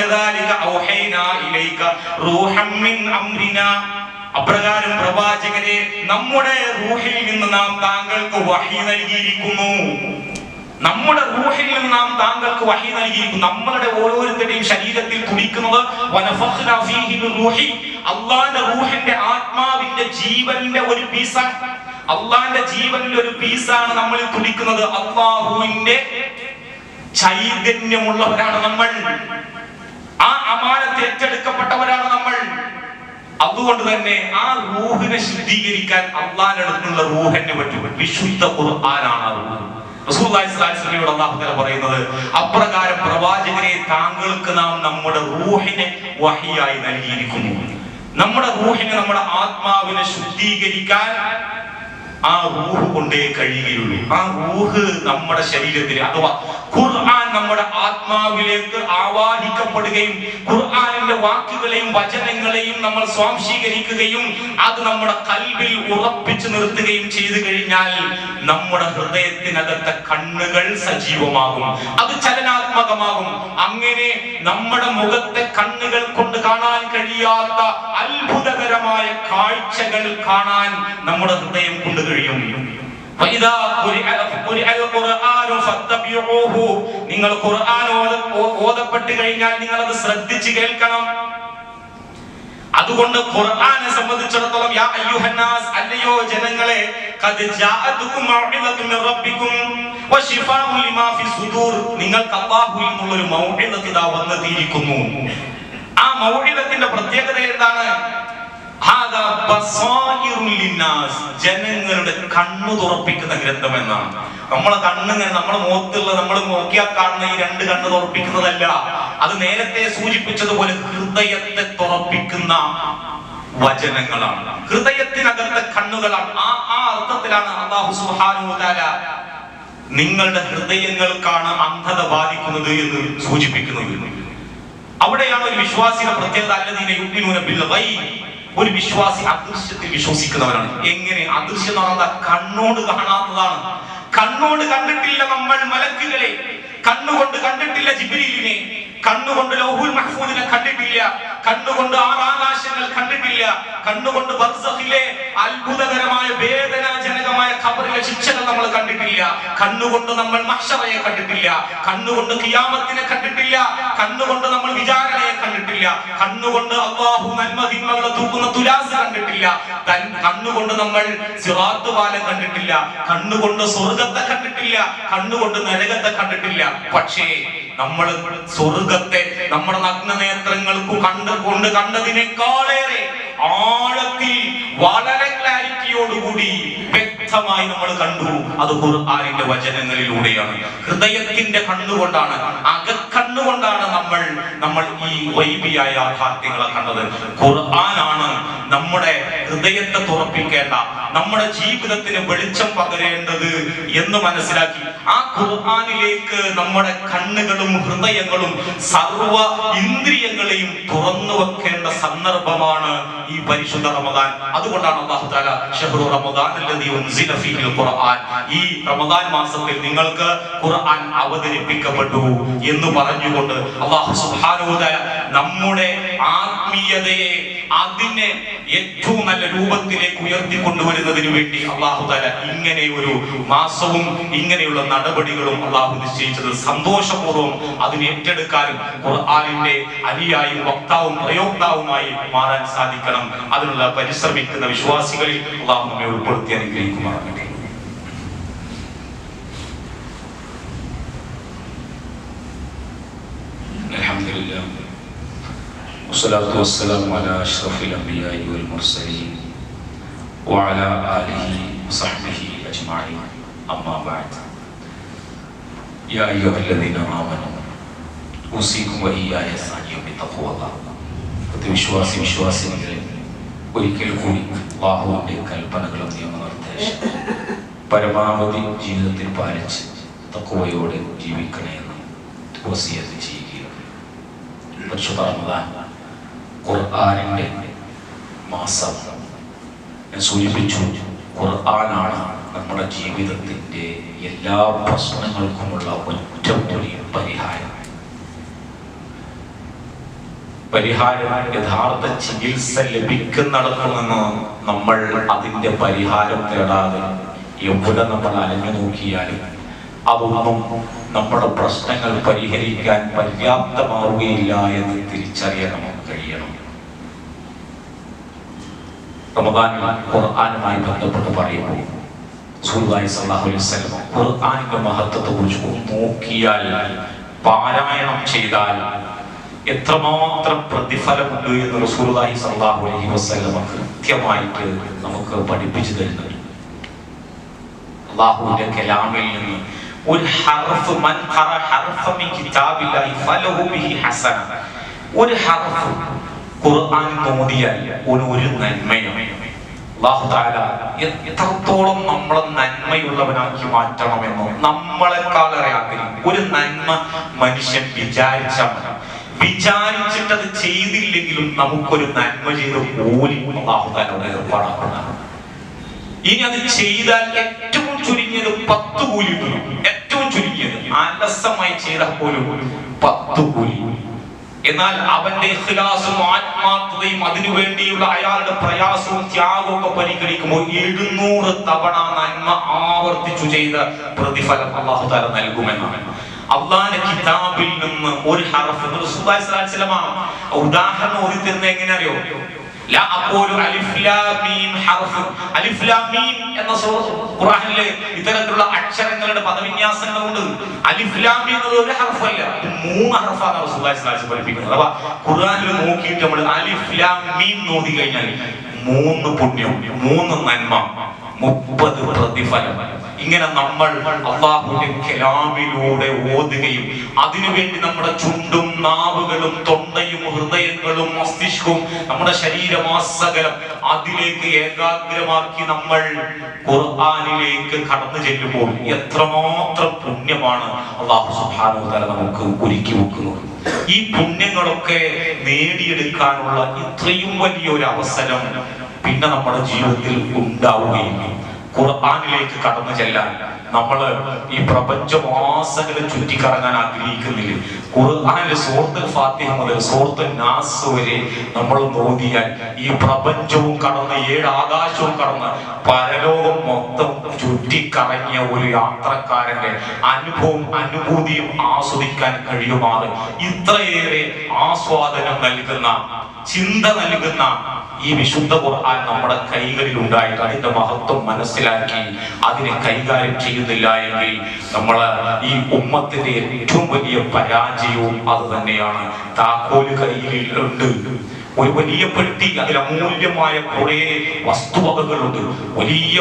വകദാലിക ഔഹൈനാ ഇലൈക റൂഹം മിൻ അംരിനാ, അപ്രകാരം പ്രവാചകരെ നമ്മുടെ റൂഹിൽ നിന്ന് നാം താങ്കൾക്ക് വഹി നൽകിയിരിക്കുന്നു. നമ്മുടെ റൂഹിൽ നിന്ന് നാം താങ്കൾക്ക് വഹി നൽകിയിരിക്കുന്നു. നമ്മളുടെ ഓരോരുത്തരുടെയും ശരീരത്തിൽ തുടിക്കുന്നത് വനഫഖ്നാ ഫീഹി മിൻ റൂഹി, അല്ലാഹുവിന്റെ റൂഹിന്റെ ആത്മാവിന്റെ ജീവന്റെ ഒരു പീസാണ്. അല്ലാഹുവിന്റെ ജീവന്റെ ഒരു പീസാണ് നമ്മളിൽ തുടിക്കുന്നത്. അല്ലാഹുവിന്റെ ചൈതന്യമുള്ളവരാണ് നമ്മൾ. ആ അമാനത്ത് ഏറ്റെടുക്കപ്പെട്ടവരാണ് നമ്മൾ. അതുകൊണ്ട് തന്നെ ആ റൂഹിനെ ശുദ്ധീകരിക്കാൻ അല്ലാഹുവിന്റെ അടുത്തുള്ള റൂഹിനെ പറ്റും. വിശുദ്ധ ഖുർആനാണ് ആ റൂഹ്. റസൂലുള്ളാഹി സ്വല്ലല്ലാഹു അലൈഹി വസല്ലമയോട് അല്ലാഹു തആല പറയുന്നത്, അപ്രകാരം പ്രവാചകരെ താങ്കൾക്ക് നാം നമ്മുടെ റൂഹിനെ വഹിയായി നൽകിയിരിക്കുന്നു. നമ്മുടെ റൂഹിനെ, നമ്മുടെ ആത്മാവിനെ ശുദ്ധീകരിക്കാൻ ആ റൂഹ് കൊണ്ടേ കഴിയുകയുള്ളൂ. ആ റൂഹ് നമ്മുടെ ശരീരത്തിൽ അഥവാ ഖുർആൻ നമ്മുടെ ആത്മാവിലേക്ക് ആവാഹിക്കപ്പെടുകയും ഖുർആനിന്റെ വാക്കുകളെയും വചനങ്ങളെയും നമ്മൾ സ്വാംശീകരിക്കുകയും അത് നമ്മുടെ കൽബിൽ ഉറപ്പിച്ചു നിർത്തുകയും ചെയ്തു കഴിഞ്ഞാൽ നമ്മുടെ ഹൃദയത്തിനകത്തെ കണ്ണുകൾ സജീവമാകും, അത് ചലനാത്മകമാകും. അങ്ങനെ നമ്മുടെ മുഖത്തെ കണ്ണുകൾ കൊണ്ട് കാണാൻ കഴിയാത്ത അത്ഭുതകരമായ കാഴ്ചകൾ കാണാൻ നമ്മുടെ ഹൃദയം കൊണ്ട് കഴിയും. നിങ്ങൾ ഖുർആൻ ഓതപ്പെട്ട് കഴിഞ്ഞാൽ നിങ്ങൾ അത് ശ്രദ്ധിച്ച് കേൾക്കണം. അതുകൊണ്ട് ഖുർആനെ സംബന്ധിച്ചിടത്തോളം യാ അയ്യുഹന്നാസ്, അല്ലയോ ജനങ്ങളെ, ഖദ് ജാഅതുകും മൗഇദത്തും മിർ റബ്ബികും വശിഫാഉൻ ലിമാ ഫി സുദൂർ, നിങ്ങൾക്ക് അല്ലാഹുവിൽ നിന്നുള്ള ഒരു മൗഇദത്ത് ഇതാ വന്നെത്തിയിരിക്കുന്നു. ആ മൗഇദത്തിന്റെ പ്രത്യേകത എന്താണ്? ജനങ്ങളുടെ കണ്ണു തുറപ്പിക്കുന്ന ഗ്രന്ഥം എന്നാണ്. നമ്മളെ കണ്ണിങ്ങനെ, നമ്മളെ മുഖത്തുള്ള, നമ്മൾ നോക്കിയാൽ കാണുന്ന ഈ രണ്ട് കണ്ണ് തുറപ്പിക്കുന്നതല്ല. അത് നേരത്തെ സൂചിപ്പിച്ചതുപോലെ ഹൃദയത്തെ തുറപ്പിക്കുന്ന വചനങ്ങളാണ്. ഹൃദയത്തിനകത്തെ കണ്ണുകളാണ്. ആ അർത്ഥത്തിലാണ് അല്ലാഹു സുബ്ഹാനഹു വ തആല നിങ്ങളുടെ ഹൃദയങ്ങൾക്കാണ് അന്ധത ബാധിക്കുന്നത് എന്ന് സൂചിപ്പിക്കുന്നത്. അവിടെയാണ് ഒരു വിശ്വാസിയുടെ പ്രത്യേകത. അല്ലദീന യുമിനൂന ബിൽ ഗൈബ്, ഒരു വിശ്വാസി അദൃശ്യത്തിൽ വിശ്വസിക്കുന്നവരാണ്. എങ്ങനെ? അദൃശ്യം എന്ന് പറഞ്ഞാൽ കണ്ണോട് കാണാത്തതാണ്. കണ്ണോട് കണ്ടിട്ടില്ല നമ്മൾ മലക്കുകളെ, കണ്ണുകൊണ്ട് കണ്ടിട്ടില്ല ജിബ്രീലിനെ, കണ്ണുകൊണ്ട് ലൗഹുൽ മഹ്ഫൂദിനെ കണ്ടിട്ടില്ല, കണ്ണുകൊണ്ട് ആകാശങ്ങൾ കണ്ടിട്ടില്ല, കണ്ണുകൊണ്ട് ബർസഖിലെ അത്ഭുതകരമായ വേദനാജനകമായ ഖബറിലെ ശിക്ഷകൾ നമ്മൾ കണ്ടിട്ടില്ല, കണ്ണുകൊണ്ട് നമ്മൾ മഹ്ശറയെ കണ്ടിട്ടില്ല, കണ്ണുകൊണ്ട് ഖിയാമത്തിനെ കണ്ടിട്ടില്ല, കണ്ണുകൊണ്ട് നമ്മൾ വിചാരണയെ കണ്ടിട്ടില്ല, കണ്ണുകൊണ്ട് അല്ലാഹു നന്മ തിന്മകളെ തൂക്കുന്ന തുലാസ് കണ്ടിട്ടില്ല, കണ്ണുകൊണ്ട് നമ്മൾ സിറാത്ത് പാലം കണ്ടിട്ടില്ല, കണ്ണുകൊണ്ട് സ്വർഗത്തെ കണ്ടിട്ടില്ല, കണ്ണുകൊണ്ട് നരകത്തെ കണ്ടിട്ടില്ല. പക്ഷേ നമ്മൾ സ്വർഗത്തെ നമ്മുടെ നഗ്ന നേത്രങ്ങൾക്ക് കൊണ്ട് കണ്ടതിനേക്കാളേറെ ആഴത്തിൽ വളരെ ക്ലാരിറ്റിയോടുകൂടി വ്യക്തമായി നമ്മൾ കണ്ടു. അത് ഖുർആനിന്റെ വചനങ്ങളിലൂടെയാണ്. ഹൃദയത്തിന്റെ കണ്ണുകൊണ്ടാണ്, അകക്കണ്ണുകൊണ്ടാണ് നമ്മൾ ഈ ഗൈബിയായ യാഥാർത്ഥ്യങ്ങളെ കണ്ടത്. ഖുർആനാണ് നമ്മുടെ ഹൃദയത്തെ തുറപ്പിക്കേണ്ട, നമ്മുടെ ജീവിതത്തിന് വെളിച്ചം പകരേണ്ടത് എന്ന് മനസ്സിലാക്കി ആ ഖുർആനിലേക്ക് നമ്മുടെ കണ്ണുകളും ഹൃദയങ്ങളും സർവ ഇന്ദ്രിയങ്ങളെയും തുറന്നു വെക്കേണ്ട സന്ദർഭമാണ് ഈ പരിശുദ്ധ റമദാൻ. അതുകൊണ്ടാണ് അല്ലാഹു തആല ശഹ്റു റമദാൻ അല്ലദീ ഉൻസില ഫീഹിൽ ഖുർആൻ, ഈ റമദാൻ മാസത്തിൽ നിങ്ങൾക്ക് ഖുർആൻ അവതരിപ്പിക്കപ്പെട്ടു എന്ന് പറഞ്ഞുകൊണ്ട് അല്ലാഹു സുബ്ഹാനഹു വ തആല നമ്മുടെ ആത്മീയതയെ അതിനെ ഏറ്റവും നല്ല രൂപത്തിലേക്ക് ഉയർത്തിക്കൊണ്ടുവരുന്നതിന് വേണ്ടി അല്ലാഹു തആല ഇങ്ങനെ ഒരു മാസവും ഇങ്ങനെയുള്ള നടപടികളും അല്ലാഹു നിശ്ചയിച്ചത്. സന്തോഷപൂർവ്വം അതിനെ ഏറ്റെടുക്കാനും ഖുർആനിന്റെ അനുയായും വക്താവും പ്രയോക്താവുമായി മാറാൻ സാധിക്കണം. അതിനുള്ള പരിശ്രമിക്കുന്ന വിശ്വാസികളിൽ അല്ലാഹു നമ്മെ ഉൾപ്പെടുത്തി അനുഗ്രഹിക്കുമാറാകട്ടെ. അൽഹംദുലില്ലാഹ് വസ്സലാത്തു വസ്സലാമു അലാ അഷ്റഫിൽ അംബിയാഇ വൽ മുർസലീൻ വഅലാ ആലിഹി വസഹ്ബിഹി അജ്മഈൻ. അമ്മാ ബഅദ്. യാ അയ്യുഹല്ലദീന ആമനൂ ഉസീകും വഇയ്യായ ബിത്തഖ്വല്ലാഹ്. വിശ്വാസിനികളെ, ഒരിക്കൽ കൂടി അല്ലാഹുവിന്റെ കൽപ്പനകളും നിയമനിർദ്ദേശം പരമാവധി ജീവിതത്തിൽ പാലിച്ച് തഖ്വയോടെ ജീവിക്കണമെന്ന് വസിയത്ത് ചെയ്യുകയാണ്. പരിശുദ്ധ റമദാൻ ഖുർആനിന്റെ മാസം. ഞാൻ സൂചിപ്പിച്ചു, ഖുർആനാണ് നമ്മുടെ ജീവിതത്തിന്റെ എല്ലാ പ്രശ്നങ്ങൾക്കുമുള്ള ഒറ്റമൂലി പരിഹാരം. പരിഹാരം, യഥാർത്ഥ ചികിത്സ ലഭിക്കുന്നിടത്തു നിന്ന് നമ്മൾ അതിന്റെ പരിഹാരം തേടാതെ എവിടെ നമ്മൾ അലഞ്ഞു നോക്കിയാലും അതൊന്നും നമ്മുടെ പ്രശ്നങ്ങൾ പരിഹരിക്കാൻ പര്യാപ്തമാവുകയില്ല എന്ന് തിരിച്ചറിയാൻ നമുക്ക് കഴിയണം. റമദാനിൽ ഖുർആനുമായി ബന്ധപ്പെട്ട് പറയുമ്പോൾ റസൂലുള്ളാഹി സ്വല്ലല്ലാഹു അലൈഹി വസല്ലം ഖുർആനിന്റെ മഹത്വത്തെക്കുറിച്ച് നോക്കിയാൽ, പാരായണം ചെയ്താൽ എത്രമാത്രം പ്രതിഫലമുണ്ട് എന്ന് റസൂലുള്ളാഹി സ്വല്ലല്ലാഹു അലൈഹി വസല്ലം കൃത്യമായിട്ട് നമുക്ക് പഠിപ്പിച്ചു തരുന്നുണ്ട്. അല്ലാഹുവിന്റെ കലാമിൽ നിന്ന് ഒരു ഹർഫ്, മൻ ഖറഅ ഹർഫൻ മിൻ കിതാബില്ലാഹി ഫലഹു ബിഹി ഹസന, ഒരു ഹർഫ് ഖുർആൻ ഓതിയാൽ ഒരു നന്മയാണ്. അല്ലാഹു തആല എത്രത്തോളം നമ്മളെ നന്മയുള്ളവനാക്കി മാറ്റണമെന്നോ നമ്മളെക്കാളേറെ ആഗ്രഹിക്കും. ഒരു നന്മ മനുഷ്യൻ വിചാരിച്ചാൽ മതി, വിചാരിച്ചിട്ടത് ചെയ്തില്ലെങ്കിലും നമുക്കൊരു നന്മ ചെയ്ത് പോലും അല്ലാഹു തആല ഏർപ്പാടാക്കുന്നതാണ്. ഇനി അത് ചെയ്താൽ ഏറ്റവും ചുരുങ്ങിയത് 10 കൂലി കിട്ടും. ഏറ്റവും ചുരുങ്ങിയത് ആലസ്യമായി ചെയ്താൽ പോലും 10 കൂലി. എന്നാൽ അവന്റെ ഇഖ്ലാസും ആത്മാർത്ഥതയും അതിനു വേണ്ടിയുള്ള അയാളുടെ പ്രയാസവും ത്യാഗവും ഒക്കെ പരിഗണിക്കുമ്പോൾ 700 തവണ നന്മ ആവർത്തിച്ചു ചെയ്ത പ്രതിഫലം അല്ലാഹു തആല നൽകുമെന്നാണ്. അള്ളാന്റെ കിതാബിൽ നിന്ന് ഒരു ഹർഫ്, റസൂലുള്ളാഹി സ്വല്ലല്ലാഹു അലൈഹി വസല്ലം ഉദാഹരണം ഓതി തരുന്നത് എങ്ങനെ അറിയോ? ലാ അഖൂലു അലിഫ് ലാം മീം ഹർഫ്. അലിഫ് ലാം മീം എന്ന ഖുർആനിലെ ഇത്തരത്തിലുള്ള അക്ഷരങ്ങളുടെ പദവിന്യാസങ്ങളുണ്ട്. അലിഫ് ലാം മീം എന്നത് ഒരു ഹർഫല്ല, 3 ഹർഫാണ് റസൂലുള്ളാഹി സ്വല്ലല്ലാഹു അലൈഹി വസല്ലം പഠിപ്പിക്കുന്നത്. അപ്പൊ ഖുർആനിൽ നോക്കിയിട്ട് നമ്മൾ അലിഫ് ലാം മീം നോക്കി കഴിഞ്ഞാൽ 3 പുണ്യം, 3 നന്മ, 30 പ്രതിഫലം. ഇങ്ങനെ നമ്മൾ അല്ലാഹുവിന്റെ കലാമിലൂടെ ഓതുകയും അതിനുവേണ്ടി നമ്മുടെ ചുണ്ടും നാവുകളും തൊണ്ടയും ഹൃദയങ്ങളും മസ്തിഷ്കവും നമ്മുടെ ശരീരമാസകലം അതിലേക്ക് ഏകാഗ്രമാക്കി നമ്മൾ ഖുർആനിലേക്ക് കടന്നു ചെല്ലുമ്പോൾ എത്രമാത്രം പുണ്യമാണ് അല്ലാഹു സുബ്ഹാനഹു വ തആല നമുക്ക് ഒരുക്കി വെക്കുന്നത്. ഈ പുണ്യങ്ങളൊക്കെ നേടിയെടുക്കാനുള്ള ഇത്രയും വലിയൊരു അവസരം പിന്നെ നമ്മുടെ ജീവിതത്തിൽ ഉണ്ടാവുകയില്ല. ഖുർആനിലേക്ക് കടന്നു ചെല്ലാൻ നമ്മൾ ഈ പ്രപഞ്ചമാസകളെ ചുറ്റിക്കറങ്ങാൻ ആഗ്രഹിക്കുന്നില്ല. ഖുർആനിലെ സൂറത്തുൽ ഫാത്തിഹ മുതൽ സൂറത്തുൽ നാസ് വരെ നമ്മൾ ഓതിയാൽ ഈ പ്രപഞ്ചവും കടന്ന് 7 ആകാശവും കടന്ന് പരലോകം മൊത്തം ചുറ്റിക്കറങ്ങിയ ഒരു യാത്രക്കാരന്റെ അനുഭവം അനുഭൂതിയും ആസ്വദിക്കാൻ കഴിയുമാറ് ഇത്രയേറെ ആസ്വാദനം നൽകുന്ന, ചിന്ത നൽകുന്ന ഈ വിശുദ്ധ ഖുർആൻ നമ്മുടെ കൈകളിൽ ഉണ്ടായിട്ട് അതിന്റെ മഹത്വം മനസ്സിലാക്കി അതിനെ കൈകാര്യം ചെയ്യുന്നില്ല എങ്കിൽ നമ്മൾ ഈ ഉമ്മത്തിന്റെ ഏറ്റവും വലിയ പരാജയവും അത് തന്നെയാണ്. താക്കോല് കയ്യിൽ ഉണ്ട്, ഒരു വലിയ പെട്ടി, അതിൽ അമൂല്യമായ കുറെ വസ്തുവകകളുണ്ട്. വലിയ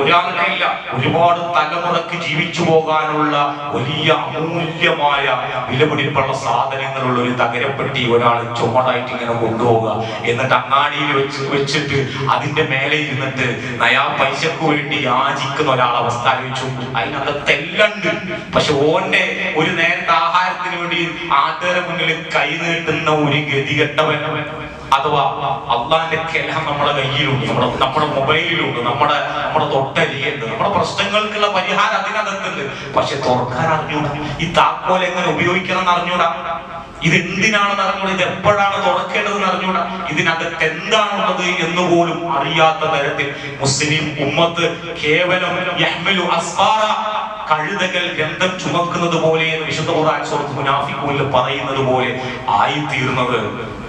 ഒരാളുടെ ഇല്ല, ഒരുപാട് തലമുറക്ക് ജീവിച്ചു പോകാനുള്ള വലിയ അമൂല്യമായ വിലപിടിപ്പുള്ള സാധനങ്ങളുള്ള ഒരു തകരപ്പെട്ടി ഒരാൾ ചുമടായിട്ട് ഇങ്ങനെ കൊണ്ടുപോവുക. എന്നിട്ട് അങ്ങാടിയിൽ വെച്ചിട്ട് അതിന്റെ മേലെ ഇരുന്നിട്ട് നയാ പൈസക്ക് വേണ്ടി യാചിക്കുന്ന ഒരാളവസ്ഥ ആലോചിച്ചു. അതിനകത്തെല്ലാം ഉണ്ട്. പക്ഷെ ഓന്റെ ഒരു നേരത്തെ ആഹാരത്തിന് വേണ്ടി ആദ്യത്തെ മുന്നിൽ കൈ നീട്ടുന്ന ഒരു ഗതികെട്ടവൻ, അഥവാ അള്ളാന്റെ കലാം നമ്മുടെ കയ്യിലുണ്ട്, നമ്മുടെ മൊബൈലിലുണ്ട്, നമ്മുടെ തൊട്ടരിയുണ്ട്. നമ്മുടെ പ്രശ്നങ്ങൾക്കുള്ള പരിഹാരം അതിനകത്തുണ്ട്. പക്ഷെ തുറക്കാൻ അറിഞ്ഞൂടാ, ഈ താക്കോൽ എങ്ങനെ ഉപയോഗിക്കണം എന്ന് അറിഞ്ഞൂടാ, ഇത് എന്തിനാണെന്ന് അറിഞ്ഞൂടാ, ഇത് എപ്പോഴാണ് തുറക്കേണ്ടതെന്ന് അറിഞ്ഞൂടാ, ഇതിനകത്ത് എന്താണുള്ളത് എന്നുപോലും അറിയാത്ത തരത്തിൽ മുസ്ലിം ഉമ്മത്ത് കേവലം യഹ്മിലു അസ്ഫാറ, കഴുതകൾ ഗ്രന്ഥം ചുമക്കുന്നത് പോലെ വിശുദ്ധ ഖുർആൻ സൂറത്തുൽ മുനാഫിഖൂനിൽ പറയുന്നത് പോലെ ആയിത്തീർന്നത്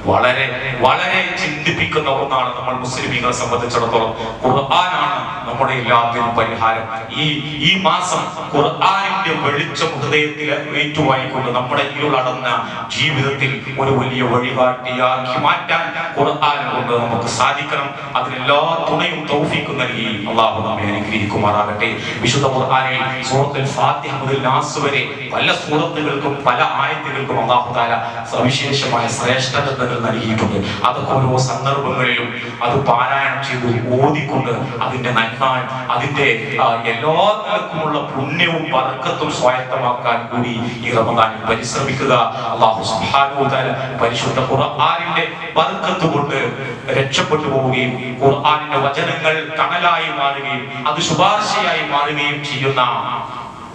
വളരെ വളരെ ചിന്തിപ്പിക്കുന്ന ഒന്നാണ്. നമ്മൾ മുസ്ലിമീങ്ങളെ സംബന്ധിച്ചിടത്തോളം ഖുർആനാണ് നമ്മുടെ എല്ലാത്തിനും പരിഹാരം. ഈ മാസം ഖുർആനിന്റെ വെളിച്ചം ഹൃദയത്തിൽ ഏറ്റുവായിക്കൊണ്ട് നമ്മുടെ ഇരുളടന്ന ജീവിതത്തിൽ ഒരു വലിയ വഴികാട്ടിയാക്കി മാറ്റാൻ ഖുർആൻ കൊണ്ട് നമുക്ക് സാധിക്കണം. അതിനെല്ലാ തുണയും തൗഫീഖും നൽകി അല്ലാഹു നമ്മെ അനുഗ്രഹിക്കുമാറാകട്ടെ. വിശുദ്ധ ഖുർആനിൽ സൂറത്തുൽ ഫാത്തിഹ മുതൽ നാസ് വരെ പല സൂറത്തുകൾക്കും പല ആയത്തുകൾക്കും അല്ലാഹു തആല സവിശേഷമായ ശ്രേഷ്ഠതകൾ നൽകിയിട്ടുണ്ട്. അതൊക്കെ ഓരോ സന്ദർഭങ്ങളിലും അത് പാരായണം ചെയ്ത് ഓതിക്കൊണ്ട് അതിന്റെ നന്മ, അതിന്റെ എല്ലാ നിലക്കുമുള്ള പുണ്യവും ബർക്കത്തും സ്വായത്തമാക്കാൻ കൂടി ഈ റമദാനിൽ പരിശ്രമിക്കുക. അല്ലാഹു സുബ്ഹാനഹു വ തആല പരിശുദ്ധ ഖുർആനിന്റെ ബർക്കത്ത് കൊണ്ട് രക്ഷപ്പെട്ടു പോവുകയും ഖുർആനിന്റെ വചനങ്ങൾ തണലായി മാറുകയും അത് ശുപാർശയായി മാറുകയും ചെയ്യുന്ന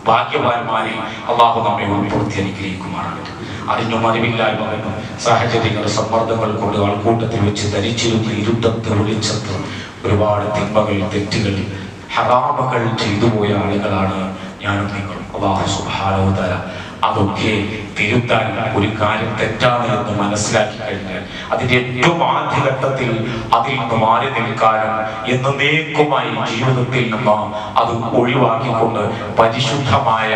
ഭാഗ്യവാന്മാരിൽ അല്ലാഹു നമ്മെ ഉൾപ്പെടുത്തി അനുഗ്രഹിക്കുമാറാകട്ടെ. അറിഞ്ഞും അറിവില്ലായ്മ കൊണ്ടും സാഹചര്യങ്ങൾ സമ്മർദ്ദങ്ങൾ കൊണ്ട് ആൾക്കൂട്ടത്തിൽ വെച്ച് ധരിച്ചിരുന്ന ഇരുട്ടത്ത് വെളിച്ചത്ത് ഒരുപാട് തിന്മകൾ തെറ്റുകൾ ഹറാമുകൾ ചെയ്തു പോയ ആളുകളാണ് ഞാനും നിങ്ങളും. അല്ലാഹു സുബ്ഹാനഹു വ തആല അതൊക്കെ തിരുത്താൻ ഒരു കാര്യം തെറ്റാണ് എന്ന് മനസ്സിലാക്കി കഴിഞ്ഞാൽ അതിന്റെ ഏറ്റവും ആദ്യഘട്ടത്തിൽ അതിൽ നിന്ന് മാറി നിൽക്കാനും എന്നേക്കുമായി ജീവിതത്തിൽ നിന്ന് അത് ഒഴിവാക്കിക്കൊണ്ട് പരിശുദ്ധമായ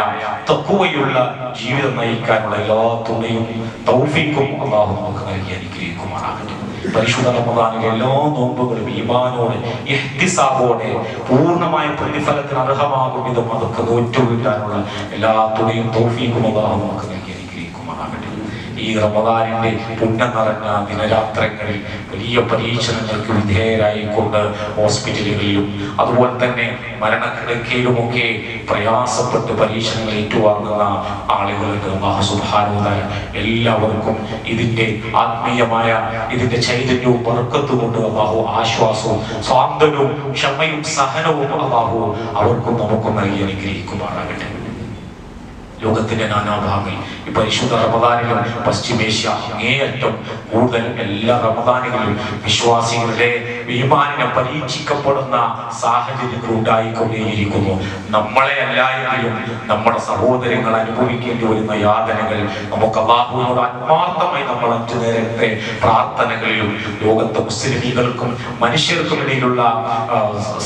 തഖ്വയുള്ള ജീവിതം നയിക്കാനുള്ള എല്ലാ തുണയും തൗഫീഖും അല്ലാഹു നമുക്ക് നൽകി അനുഗ്രഹിക്കുമാറാകട്ടെ. പരിശുദ്ധ റമദാനിലെ എല്ലാ നോമ്പുകളും ഈമാനോടെ ഇഹ്തിസാബോടെ പൂർണ്ണമായ പ്രതിഫലത്തിന് അർഹമാകും വിധം അതൊക്കെ നോറ്റുവീട്ടാനുള്ള എല്ലാ തുണയും തൗഫീഖും അല്ലാഹു നമുക്ക് നൽകി അനുഗ്രഹിക്കുമാറാകട്ടെ. ഈ റമദാനിന്റെ പുണ്യം നിറഞ്ഞ ദിനരാത്രങ്ങളിൽ വലിയ പരീക്ഷണങ്ങൾക്ക് വിധേയരായിക്കൊണ്ട് ഹോസ്പിറ്റലുകളിലും അതുപോലെ തന്നെ മരണക്കിടക്കയിലുമൊക്കെ പ്രയാസപ്പെട്ട് പരീക്ഷണങ്ങൾ ഏറ്റുവാങ്ങുന്ന ആളുകളുണ്ട്. അല്ലാഹു സുബ്ഹാനഹു വ തആല എല്ലാവർക്കും ഇതിന്റെ ആത്മീയമായ ഇതിന്റെ ചൈതന്യവും ബർക്കത്തും കൊണ്ട് അല്ലാഹു ആശ്വാസവും സ്വാതന്ത്ര്യവും ക്ഷമയും സഹനവും അല്ലാഹു അവർക്കും നമുക്കും നൽകി അനുഗ്രഹിക്കുമാറാകട്ടെ. ലോകത്തിന്റെ നാനാഭാഗങ്ങളിൽ ഈ പരിശുദ്ധ റമദാനിലും പശ്ചിമേഷ്യ അങ്ങേയറ്റം കൂടുതൽ എല്ലാ റമദാനുകളിലും വിശ്വാസികളുടെ ഈമാനിനെ പരീക്ഷിക്കപ്പെടുന്ന സാഹചര്യങ്ങൾ ഉണ്ടായിക്കൊണ്ടേയിരിക്കുന്നു. നമ്മളെ അല്ലായെങ്കിലും നമ്മുടെ സഹോദരങ്ങൾ അനുഭവിക്കേണ്ടി വരുന്ന യാതനകൾ നമുക്ക് അല്ലാഹുവിനോട് ആത്മാർത്ഥമായി നമ്മൾ 5 നേരത്തെ പ്രാർത്ഥനകളിലും ലോകത്തെ മുസ്ലിമീകൾക്കും മനുഷ്യർക്കും ഇടയിലുള്ള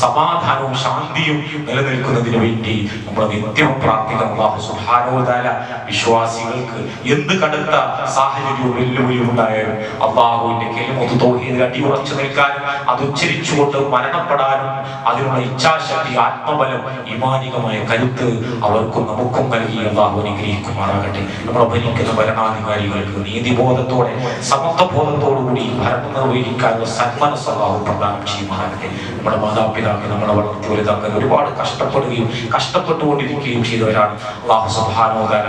സമാധാനവും ശാന്തിയും നിലനിൽക്കുന്നതിന് വേണ്ടി നമ്മൾ നിത്യവും പ്രാർത്ഥിക്കണം. അല്ലാഹു സുബ്ഹാനഹു വ തആല വിശ്വാസികൾക്ക് എന്ത് കടുത്ത സാഹചര്യവും വെല്ലുവിളിയും ഉണ്ടായാലും അല്ലാഹുവിന്റെ കലിമത്ത് തൗഹീദിൽ അടിയുറച്ചു നിൽക്കാനും അത് ഉച്ചരിച്ചുകൊണ്ട് മരണപ്പെടാനും അതിനുള്ള ഇച്ഛാശക്തി ആത്മബലം ഈമാനികമായ കരുത്ത് അവർക്കും നമുക്കും നൽകി അല്ലാഹു അനുഗ്രഹിക്കുമാറാകട്ടെ. നമ്മളെ ഭരിക്കുന്ന ഭരണാധികാരികൾക്ക് നീതിബോധത്തോടെ സമത്വബോധത്തോടുകൂടി ഭരണം നിർവഹിക്കാനുള്ള സന്മനസ് അല്ലാഹു പ്രദാനം ചെയ്യുമാറാകട്ടെ. നമ്മുടെ മാതാപിതാക്കൾ നമ്മളെ വളർത്തി വലുതാക്കാൻ ഒരുപാട് കഷ്ടപ്പെടുകയും കഷ്ടപ്പെട്ടുകൊണ്ടിരിക്കുകയും ചെയ്തവരാണ്. അല്ലാഹു സുബ്ഹാനഹു വ തആല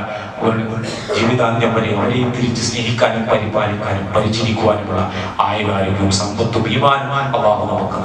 ജീവിതാന്ത്യം വരെ അവരെയും തിരിച്ച് സ്നേഹിക്കാനും പരിപാലിക്കാനും പരിചരിക്കുവാനുമുള്ള ആയുരാരോഗ്യവും സമ്പത്തും ഈമാനും അല്ലാഹു നമുക്ക്